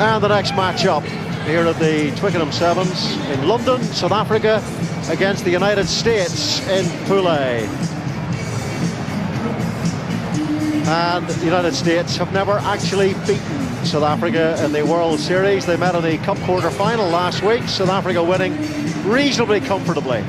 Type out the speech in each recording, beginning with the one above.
And the next match-up here at the Twickenham Sevens in London, South Africa against the United States in Pool A. And the United States have never actually beaten South Africa in the World Series. They met in the Cup quarter-final last week, South Africa winning reasonably comfortably.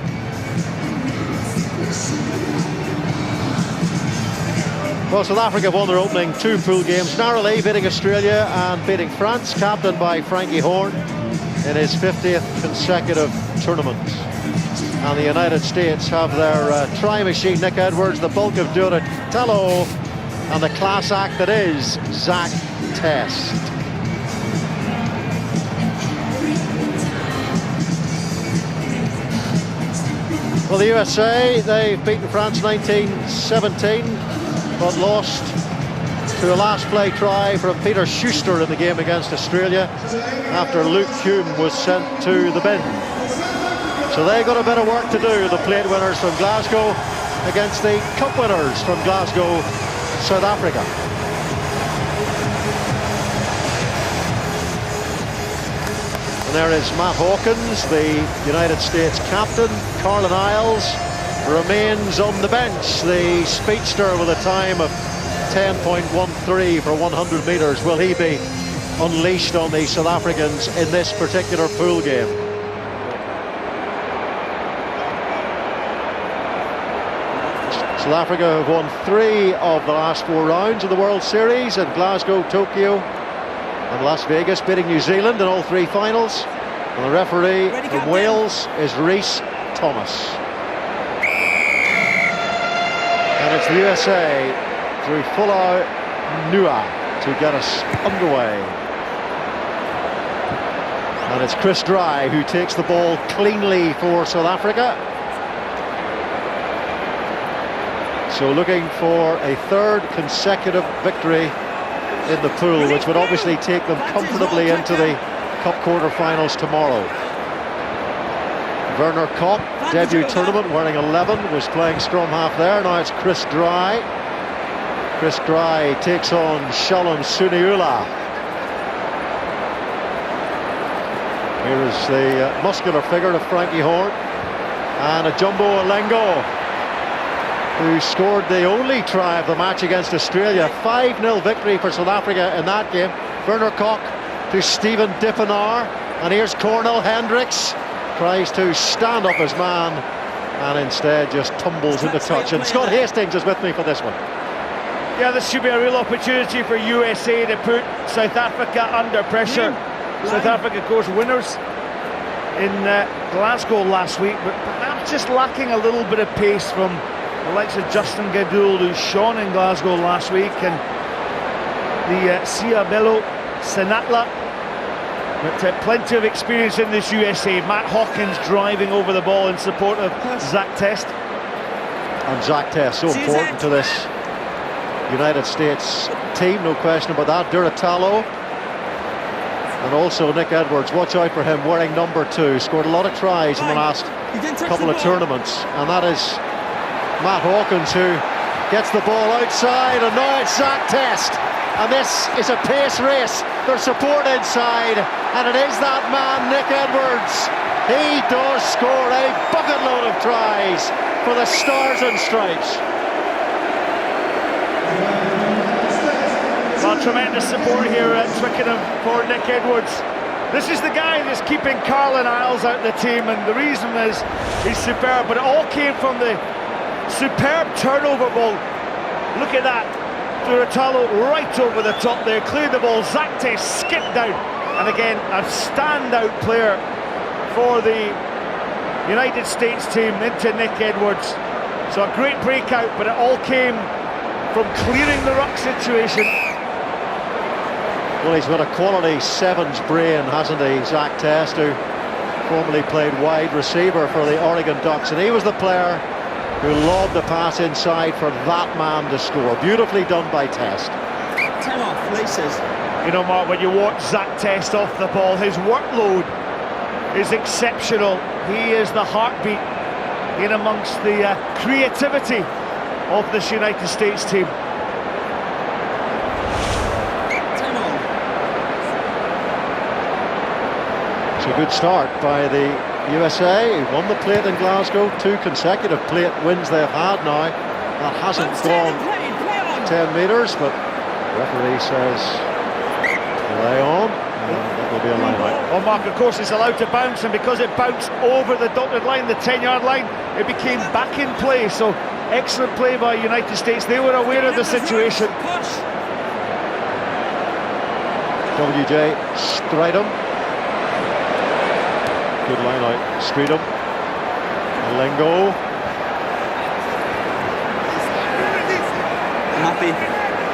Well, South Africa won their opening two pool games narrowly, beating Australia and beating France, captained by Frankie Horn in his 50th consecutive tournament. And the United States have their try-machine, Nick Edwards, the bulk of Dura Tallo, and the class act that is Zach Test. Well, the USA, they've beaten France 19-17. But lost to a last play try from Peter Schuster in the game against Australia after Luke Hume was sent to the bin. So they got a bit of work to do, the plate winners from Glasgow against the cup winners from Glasgow, South Africa. And there is Matt Hawkins, the United States captain. Carlin Isles remains on the bench, the speedster with a time of 10.13 for 100 metres. Will he be unleashed on the South Africans in this particular pool game? South Africa have won 3 of the last 4 rounds of the World Series in Glasgow, Tokyo and Las Vegas, beating New Zealand in all 3 finals. And the referee from Wales is Rhys Thomas. And it's the USA through Folau Nua to get us underway. And it's Chris Dry who takes the ball cleanly for South Africa. So looking for a 3rd consecutive victory in the pool, which would obviously take them comfortably into the Cup quarter-finals tomorrow. Werner Kopp, debut tournament, wearing 11, was playing scrum half there. Now it's Chris Dry. Chris Dry takes on Shalom Suniula. Here is the muscular figure of Frankie Horn. And Ajumbo Alengo, who scored the only try of the match against Australia. 5-0 victory for South Africa in that game. Werner Kopp to Stephen Dippenaar. And here's Cornel Hendricks. Tries to stand up his man and instead just tumbles into touch. And Scott Hastings is with me for this one. Yeah, this should be a real opportunity for USA to put South Africa under pressure. South Africa, of course, winners in Glasgow last week, but perhaps just lacking a little bit of pace from the likes of Justin Gadoul, who shone in Glasgow last week, and the Siabelo Senatla. But plenty of experience in this USA. Matt Hawkins driving over the ball in support of Zach Test. And Zach Test, so important to this United States team, no question about that. Dura Tallo. And also Nick Edwards, watch out for him, wearing number 2. Scored a lot of tries in the last couple of tournaments. And that is Matt Hawkins, who gets the ball outside. And now it's Zach Test. And this is a pace race. There's support inside, and it is that man, Nick Edwards. He does score a bucket load of tries for the Stars and Stripes. Well, tremendous support here at Twickenham for Nick Edwards. This is the guy that's keeping Carlin Isles out of the team, and the reason is he's superb, but it all came from the superb turnover ball. Look at that. Dura Tallo right over the top there, cleared the ball. Zach Test skipped down, and again a standout player for the United States team into Nick Edwards. So a great breakout, but it all came from clearing the ruck situation. Well, he's got a quality sevens brain, hasn't he, Zach Test, who formerly played wide receiver for the Oregon Ducks, and he was the player who lobbed the pass inside for that man to score. Beautifully done by Test. 10 off, laces. You know, Mark, when you watch Zach Test off the ball, his workload is exceptional. He is the heartbeat in amongst the creativity of this United States team. 10 on. It's a good start by the USA. He won the plate in Glasgow, 2 consecutive plate wins they've had now. That hasn't gone 10 metres, but the referee says lay on, and it will be a line out. Well, Mark, of course, is allowed to bounce, and because it bounced over the dotted line, the 10-yard line, it became back in play. So excellent play by United States. They were aware of the situation. WJ Streatham. Good line out. Streatham. Lengo.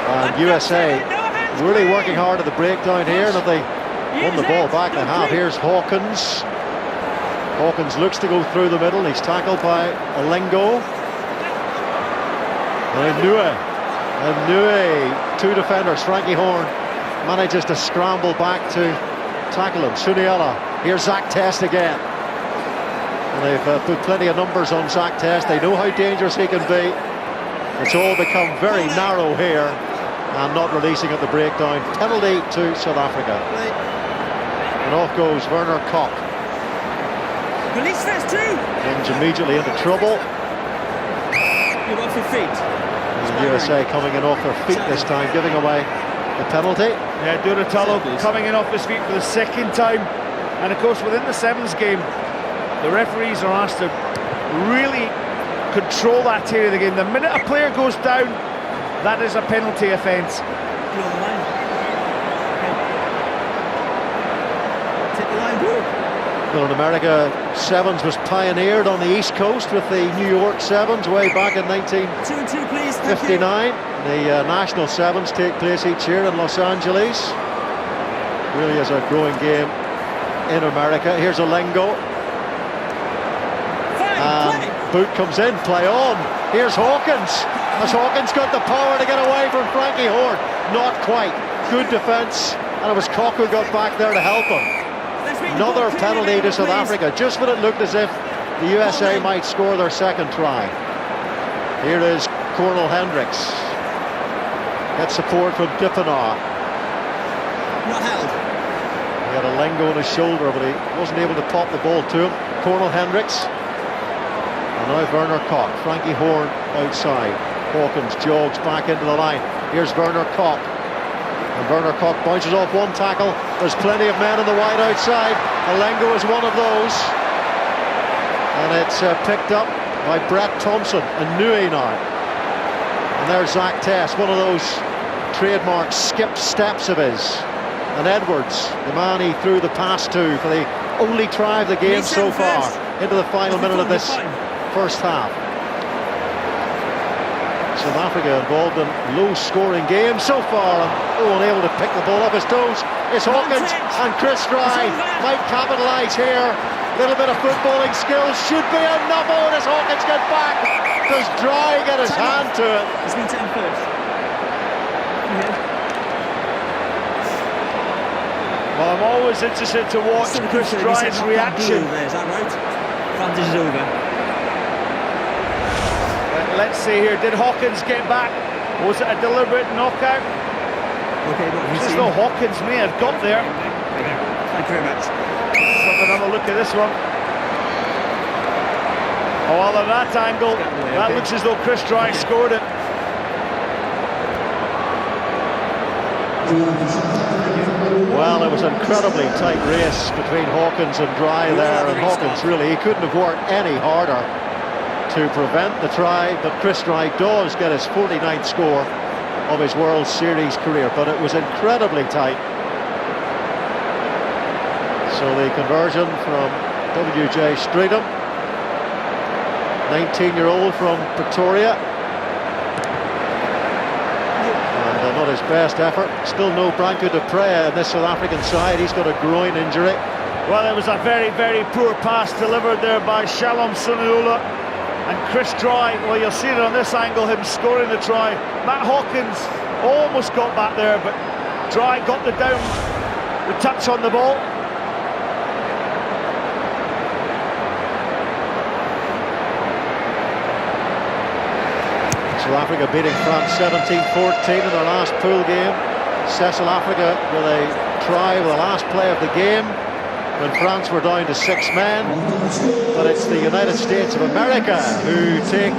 And USA really working hard at the breakdown here, and if they won the ball back, they have. Here's Hawkins. Hawkins looks to go through the middle. He's tackled by Lengo. And Nue, 2 defenders. Frankie Horn manages to scramble back to tackle him. Suniela. Here's Zach Test again. And they've put plenty of numbers on Zach Test. They know how dangerous he can be. It's all become very narrow here, and not releasing at the breakdown. Penalty to South Africa. And off goes Werner Kok. Police first too. Comes immediately into trouble. You're off your feet. And the USA coming in off their feet this time, giving away the penalty. Yeah, Dura Tallo coming in off his feet for the 2nd time. And of course, within the Sevens game, the referees are asked to really control that area of the game. The minute a player goes down, that is a penalty offence. You're on the line. Okay. Take the line, bro. Well, in America, Sevens was pioneered on the East Coast with the New York Sevens way back in 1959. 2 and 2, please. Thank you. The National Sevens take place each year in Los Angeles. Really is a growing game in America. Here's Olengo. And boot comes in, play on. Here's Hawkins. Has Hawkins got the power to get away from Frankie Horn? Not quite. Good defence, and it was Kok who got back there to help him. Another penalty to South Africa, just when it looked as if the USA might score their 2nd try. Here is Cornel Hendricks. Gets support from Dippenaar. Not held. He had a Lengo on his shoulder, but he wasn't able to pop the ball to him. Cornel Hendricks. And now Werner Kok. Frankie Horn outside. Hawkins jogs back into the line. Here's Werner Kok. And Werner Kok bounces off 1 tackle. There's plenty of men in the wide outside. Olengo is one of those. And it's picked up by Brett Thompson and Nui now. And there's Zach Test, one of those trademark skip steps of his. And Edwards, the man he threw the pass to for the only try of the game so far, into the final minute of this 1st half. South Africa involved in low-scoring games so far, and unable to pick the ball off his toes. It's Hawkins, and Chris Dry might capitalise here. A little bit of footballing skills should be enough. Oh, does Hawkins get back? Does Dry get his hand to it? It's been 10 first. Well, I'm always interested to watch Chris Dry's reaction. Is that right? Advantage is over. Let's see here, did Hawkins get back? Was it a deliberate knockout? Okay, what have you As seen? though Hawkins may have got there. Thank you very much. Let's have another look at this one. Oh, well, at that angle, that looks as though Chris Dry scored it. Well, it was an incredibly tight race between Hawkins and Dry there, and Hawkins really, he couldn't have worked any harder to prevent the try, but Chris Dry does get his 49th score of his World Series career, but it was incredibly tight. So the conversion from WJ Streatham, 19-year-old from Pretoria. And not his best effort. Still no Branko de Prey in this South African side. He's got a groin injury. Well, it was a very, very poor pass delivered there by Shalom Suniula. And Chris Dry, well, you'll see it on this angle, him scoring the try. Matt Hawkins almost got back there, but Dry got the touch on the ball. South Africa beating France 17-14 in their last pool game. Cecil Africa with a try with the last play of the game. when France were down to 6 men. But it's the United States of America who take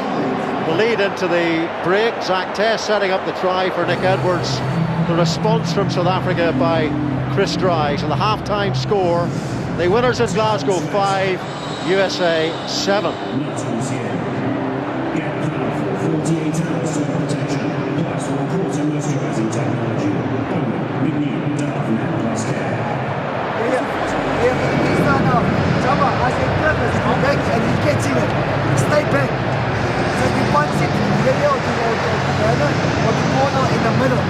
the lead into the break. Zach Tess setting up the try for Nick Edwards. The response from South Africa by Chris Dries. And the half-time score, the winners in Glasgow 5, USA 7. 48 hours of protection, plus 1/4 moisturising technology. Only with new Dove Net Plus Care. As a purpose, you back and he gets in it. Stay back. So he wants it to the middle or to the corner in the middle.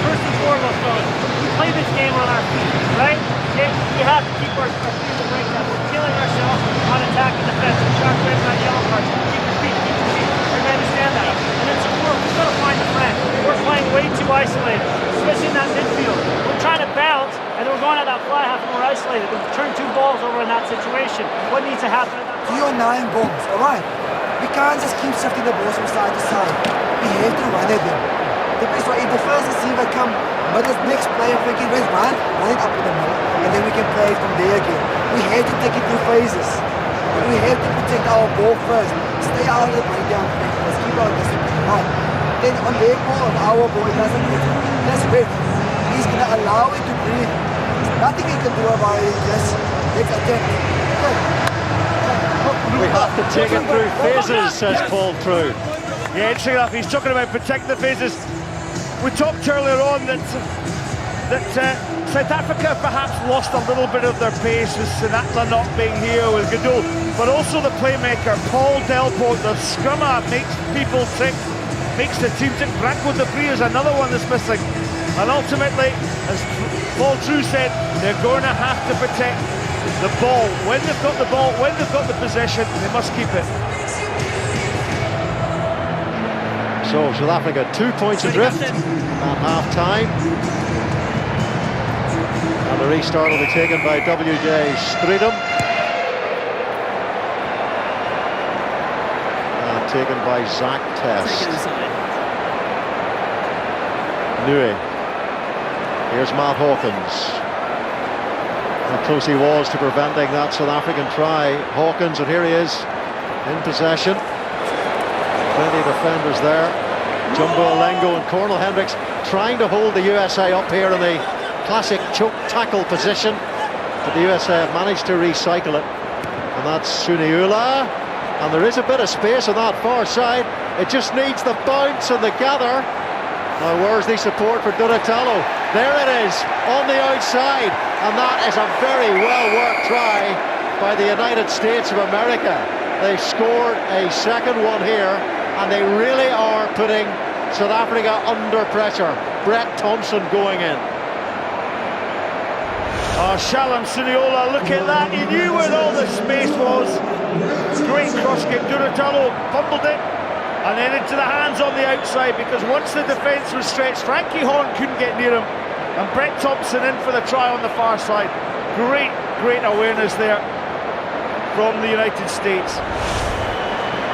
First and foremost, we play this game on our feet, right? We have to keep our feet in the breakdown. We're killing ourselves on attack and defense. Shark red, not yellow cards. Keep your feet, keep your feet. I understand that. And then support, we've got to find the plan. We're playing way too isolated, especially in that midfield. We're trying to bounce, and then we're going at that fly half and we're isolated. We've turned 2 balls over in that situation. What needs to happen at that point? 3 or 9 balls, alright? We can't just keep shifting the balls from side to side. We have to run at them. The best way, if the first receiver come, but the next player thinking, let's run it up in the middle, and then we can play from there again. We have to take it through phases. We have to protect our ball first. Stay out of the breakdown phase. Let's keep our discipline right. Then on their ball, on our ball, it doesn't matter. Let's wait. He's going to allow it to breathe. There's nothing he can do about it. Just let's attack. We have to take it through phases, says Paul True. Yeah, interesting enough, he's talking about protecting the phases. We talked earlier on that South Africa perhaps lost a little bit of their pace with Sinatla not being here with Godot, but also the playmaker, Paul Delport, the scrummer, makes people tick, makes the team tick. Branko de Vries is another one that's missing. And ultimately, as Paul True said, they're going to have to protect the ball. When they've got the ball, when they've got the possession, they must keep it. So South Africa 2 points adrift at half-time. And the restart will be taken by WJ Streatham. And taken by Zach Test. Nui. Here's Matt Hawkins. How close he was to preventing that South African try. Hawkins, and here he is in possession. Plenty of defenders there. Jumbo Alengo and Cornel Hendricks trying to hold the USA up here in the classic choke tackle position, but the USA have managed to recycle it. And that's Suniula, and there is a bit of space on that far side. It just needs the bounce and the gather. Now where's the support for Duratalo? There it is, on the outside, and that is a very well-worked try by the United States of America. They've scored a second one here, and they really are putting South Africa under pressure. Brett Thompson going in. Oh, Shalom Suniola, look at that. He knew where all the space was. Great cross kick. Duratalo fumbled it, and then into the hands on the outside, because once the defence was stretched, Frankie Horn couldn't get near him, and Brett Thompson in for the try on the far side. Great awareness there from the United States.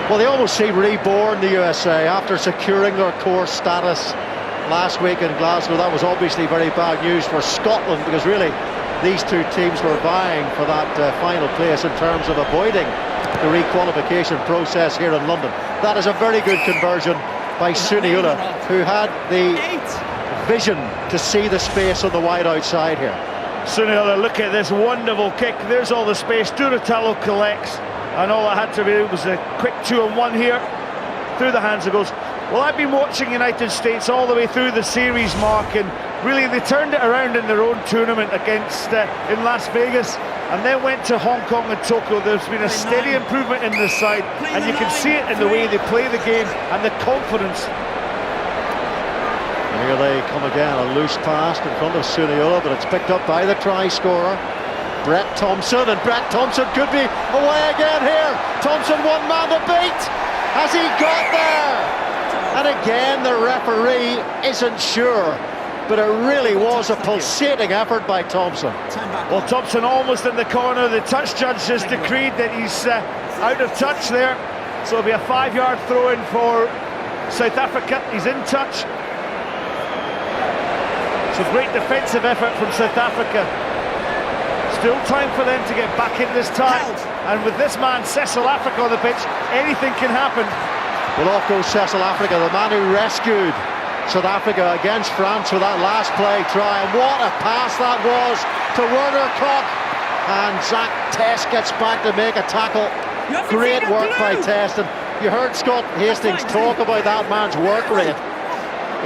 Well, they almost seem reborn, the USA, after securing their core status last week in Glasgow. That was obviously very bad news for Scotland, because really these two teams were vying for that final place in terms of avoiding the requalification process here in London. That is a very good conversion by Suniula, who had the vision to see the space on the wide outside here. Suniula, look at this wonderful kick. There's all the space. Duratalo collects, and all it had to be was a quick 2-on-1 here through the hands of goals. Well, I've been watching United States all the way through the series, Mark, and really they turned it around in their own tournament against in Las Vegas, and then went to Hong Kong and Tokyo. There's been a steady improvement in this side, and you can see it in the way they play the game and the confidence. And here they come again, a loose pass in front of Suniula, but it's picked up by the try scorer, Brett Thompson, and Brett Thompson could be away again here. Thompson, one man to beat. Has he got there? And again, the referee isn't sure, but it really was a pulsating effort by Thompson. Well, Thompson almost in the corner. The touch judge has decreed that he's out of touch there, so it'll be a 5-yard throw-in for South Africa. He's in touch. So great defensive effort from South Africa. Still time for them to get back in this tie. And with this man, Cecil Africa on the pitch, anything can happen. Well, off goes Cecil Africa, the man who rescued South Africa against France with that last play try. And what a pass that was to Werner Kok. And Zach Test gets back to make a tackle. Great work by Test. And you heard Scott Hastings talk about that man's work rate.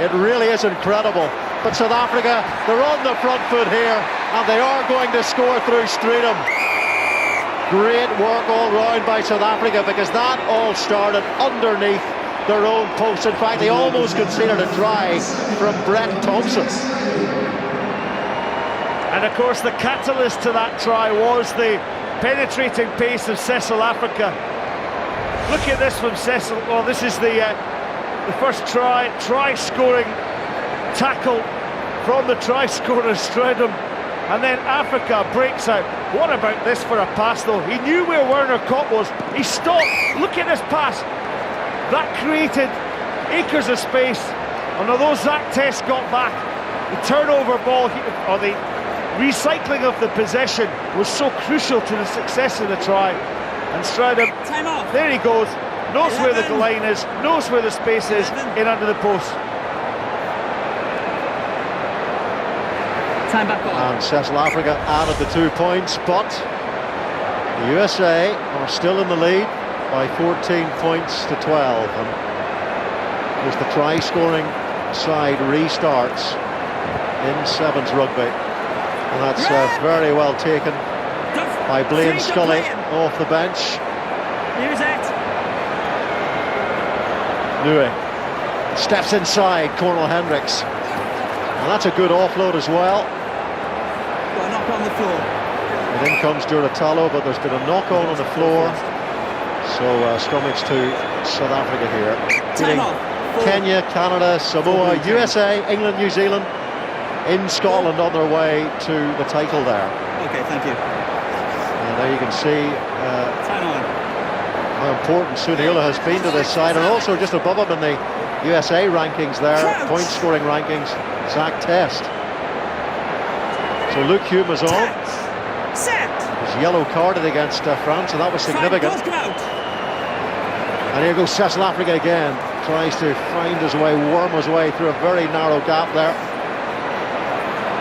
It really is incredible. But South Africa, they're on the front foot here, and they are going to score through Streatham. Great work all round by South Africa, because that all started underneath their own post. In fact, they almost conceded a try from Brett Thompson. And of course, the catalyst to that try was the penetrating pace of Cecil Africa. Look at this from Cecil. Well, this is the first try-scoring tackle from the try-scorer Streatham, and then Africa breaks out. What about this for a pass though? He knew where Werner Kok was. He stopped. Look at this pass. That created acres of space. And although Zach Test got back, the turnover ball, or the recycling of the possession, was so crucial to the success of the try. And Streatham, there he goes, knows where the line is, knows where the space is, in under the post. Time back on. And Cecil Africa added the 2 points, but the USA are still in the lead by 14 points to 12. And as the try-scoring side restarts in Sevens rugby, and that's very well taken by Blaine Scully off the bench. Here's it. Nui steps inside Cornel Hendricks, and that's a good offload as well. Got a knock on the floor. And in comes Duratalo, but there's been a knock on the floor. So scrummage to South Africa here. Beating Kenya, Canada, Samoa, USA, England, New Zealand in Scotland on their way to the title there. Okay, thank you. And there you can see Time on. how important Sunila has been to this side, and also just above him in the USA rankings there, point scoring rankings, Zach Test. So Luke Hume is on. Set. He's yellow carded against France, and that was significant. And here goes Cecil Africa again, tries to find his way, worm his way through a very narrow gap there.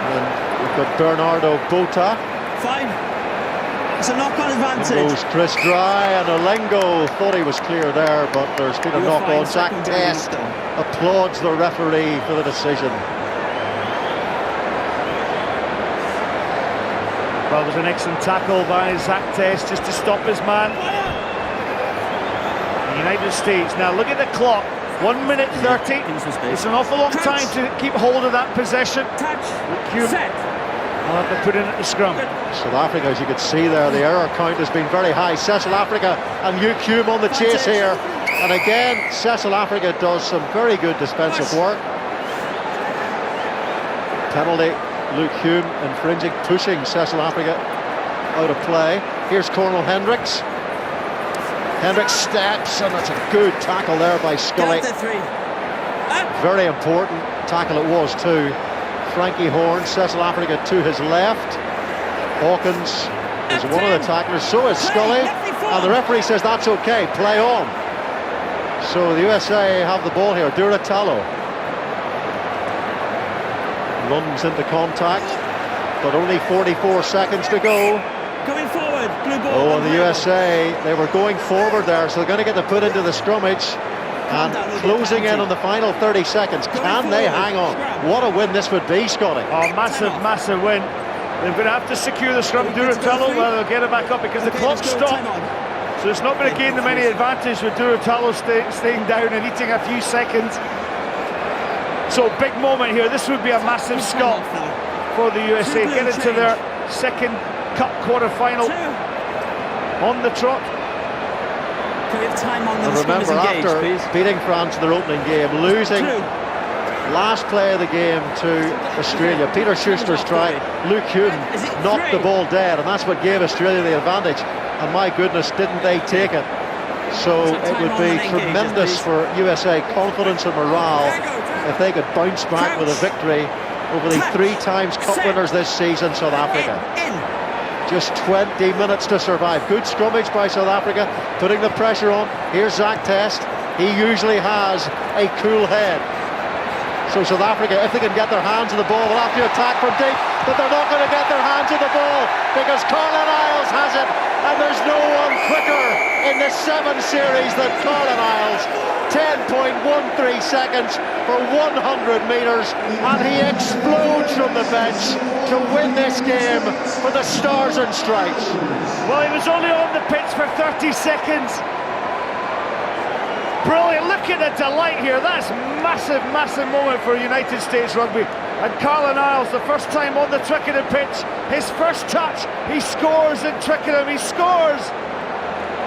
And we've got Bernardo Bota. Fine. It's a knock-on advantage. And goes Chris Dry, and Olengo thought he was clear there, but there's been a knock-on. Zach Test applauds the referee for the decision. Well, it was an excellent tackle by Zach Test just to stop his man. The United States, now look at the clock, 1 minute 30. It's an awful long time to keep hold of that possession. Set. I'll have to put in at the scrum. South Africa, as you could see there, the error count has been very high. Cecil Africa and Luke Hume on the chase here. And again, Cecil Africa does some very good defensive work. Penalty, Luke Hume infringing, pushing Cecil Africa out of play. Here's Cornel Hendricks. Hendricks steps, and that's a good tackle there by Scully. Very important tackle it was too. Frankie Horn, Cecil Africa to his left. Hawkins is one of the tacklers, so is Scully. And the referee says that's okay, play on. So the USA have the ball here. Duratalo runs into contact, but only 44 seconds to go. Going forward, blue ball. Oh, and the USA, they were going forward there, so they're going to get the put into the scrummage. And closing in on the final 30 seconds. Can they hang on? What a win this would be, Scotty. Oh, massive, massive win. They're going to have to secure the scrum. Duratalo, well, they'll get it back up because the clock stopped. So it's not going to gain them any advantage with Duratalo staying down and eating a few seconds. So big moment here. This would be a massive scalp for the USA. Get into their second cup quarter-final on the trot. Can we have time on And the remember, engaged, after please? beating France in their opening game, losing last play of the game to Australia, Peter Schuster's try, Luke Hume knocked the ball dead, and that's what gave Australia the advantage. And my goodness, didn't they take it? So it would be tremendous for USA confidence and morale if they could bounce back with a victory over the Touch. 3 times cup Set. winners this season, South Africa. In. Just 20 minutes to survive. Good scrummage by South Africa, putting the pressure on. Here's Zach Test. He usually has a cool head. So South Africa, if they can get their hands on the ball, will have to attack from deep, but they're not going to get their hands on the ball because Carlin Isles has it, and there's no one quicker in the 7 series than Carlin Isles. 10.13 seconds for 100 metres, and he explodes from the bench to win this game for the Stars and Stripes. Well, he was only on the pitch for 30 seconds. Brilliant, look at the delight here. That's massive, massive moment for United States Rugby. And Carlin Isles, the first time on the Twickenham pitch, his first touch, he scores in Twickenham, he scores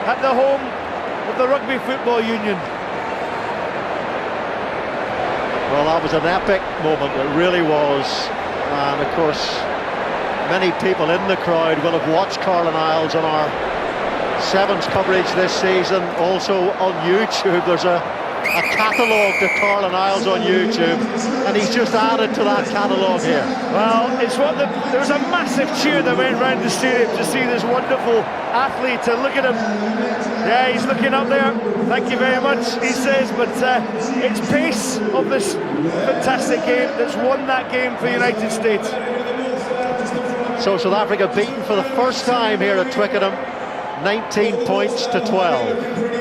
at the home of the Rugby Football Union. Well, that was an epic moment, it really was. And of course, many people in the crowd will have watched Carlin Isles on our Sevens coverage this season, also on YouTube. There's a catalogue to Carlin Isles on YouTube, and he's just added to that catalogue here. Well, it's there was a massive cheer that went round the stadium to see this wonderful athlete. To look at him, yeah, he's looking up there. Thank you very much, he says. But it's pace of this fantastic game that's won that game for United States. So South Africa beaten for the first time here at Twickenham, 19 points to 12.